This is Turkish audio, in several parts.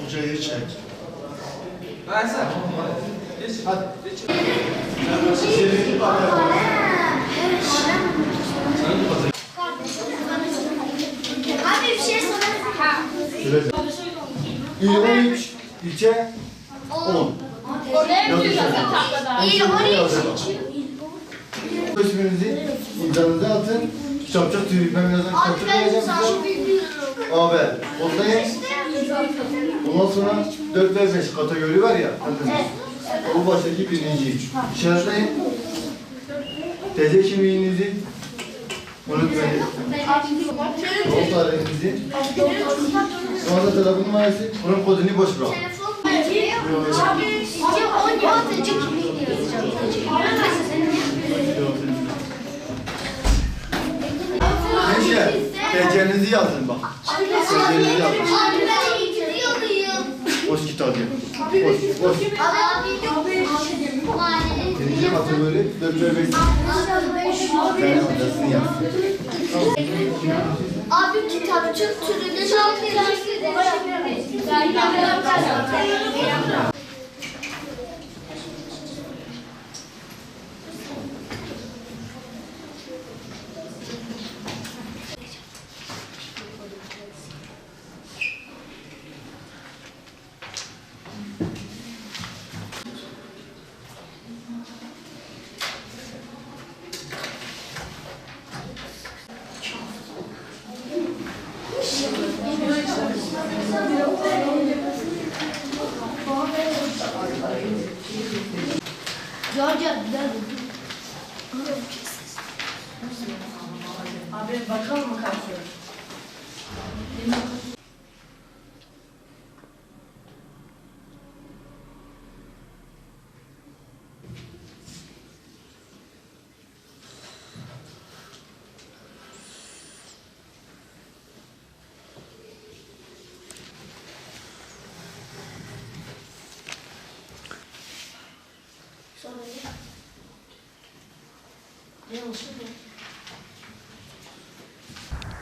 Hocayı çek. Hadi. Abi bir şey sorayım. İl 13, ilçe 10. İl 13. İsminizi imzanızı atın. Kitapçık tüyü. Ben birazdan Abi kitapçık ben vereceğim sana size. bilmiyorum. Haber. Ortaya. Ondan sonra 4 ve 5 kategori var ya. Bu baştaki birinci. İşaretleyin. TC kimliğinizi unutmayın. Yol tarihinizi. Sonra telefon numarası. Bunun kodunu boş bırak. Abi 16. kimliğini yazacağım. Gençler, TC'nizi yazın bak. TC'nizi yazın. Abi ben gidiyor muyum? Boş kitabı. Boş. Birinci kategori 4 ve 5. Sen adresini yaz. Abi kitapçı türünü çalmıyor. Abi bakalım mı kaçıyor?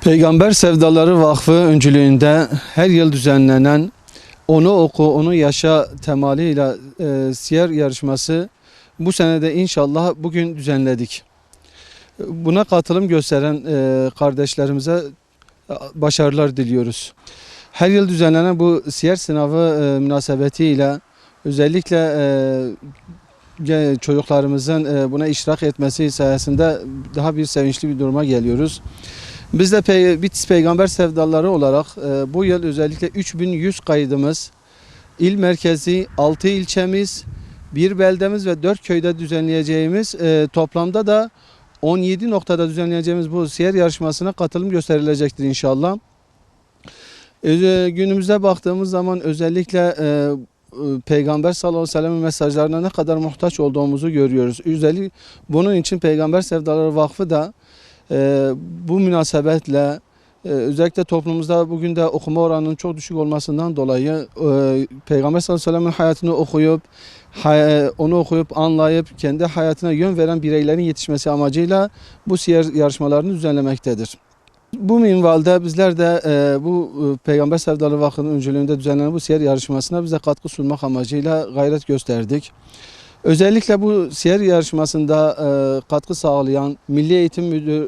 Peygamber Sevdaları Vakfı öncülüğünde her yıl düzenlenen Onu Oku, Onu Yaşa temaliyle siyer yarışması bu senede inşallah bugün düzenledik. Buna katılım gösteren kardeşlerimize başarılar diliyoruz. Her yıl düzenlenen bu siyer sınavı münasebetiyle özellikle çocuklarımızın buna iştirak etmesi sayesinde daha bir sevinçli bir duruma geliyoruz. Biz de Bitlis Peygamber Sevdaları olarak bu yıl özellikle 3100 kaydımız, il merkezi, 6 ilçemiz, 1 beldemiz ve 4 köyde düzenleyeceğimiz toplamda da 17 noktada düzenleyeceğimiz bu siyer yarışmasına katılım gösterilecektir inşallah. Günümüze baktığımız zaman özellikle Peygamber sallallahu aleyhi ve sellem'in mesajlarına ne kadar muhtaç olduğumuzu görüyoruz. Özellikle bunun için Peygamber Sevdaları Vakfı da bu münasebetle özellikle toplumumuzda bugün de okuma oranının çok düşük olmasından dolayı Peygamber sallallahu aleyhi ve sellem'in hayatını onu okuyup anlayıp kendi hayatına yön veren bireylerin yetişmesi amacıyla bu siyer yarışmalarını düzenlemektedir. Bu minvalde bizler de bu Peygamber Sevdaları Vakfı'nın öncülüğünde düzenlenen bu siyer yarışmasına bize katkı sunmak amacıyla gayret gösterdik. Özellikle bu siyer yarışmasında katkı sağlayan Milli Eğitim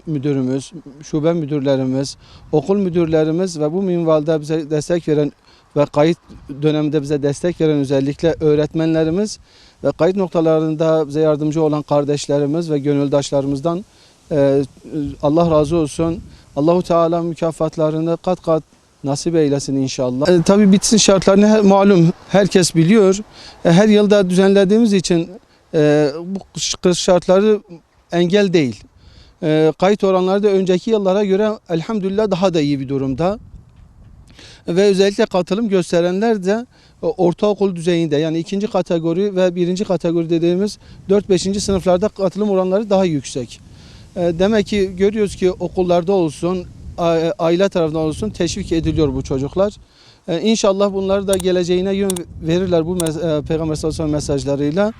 Müdürümüz, şube müdürlerimiz, okul müdürlerimiz ve bu minvalde bize destek veren ve kayıt döneminde bize destek veren özellikle öğretmenlerimiz ve kayıt noktalarında bize yardımcı olan kardeşlerimiz ve gönüldaşlarımızdan Allah razı olsun. Allahu Teala mükafatlarını kat kat nasip eylesin inşallah. Tabii bitsin şartlarını malum herkes biliyor. Her yılda düzenlediğimiz için bu kış şartları engel değil. Kayıt oranları da önceki yıllara göre elhamdülillah daha da iyi bir durumda. Ve özellikle katılım gösterenler de ortaokul düzeyinde, yani ikinci kategori ve birinci kategori dediğimiz 4-5. sınıflarda katılım oranları daha yüksek. Demek ki görüyoruz ki okullarda olsun, aile tarafından olsun teşvik ediliyor bu çocuklar. İnşallah bunları da geleceğine yön verirler bu Peygamber sallallahu aleyhi ve sellem mesajlarıyla.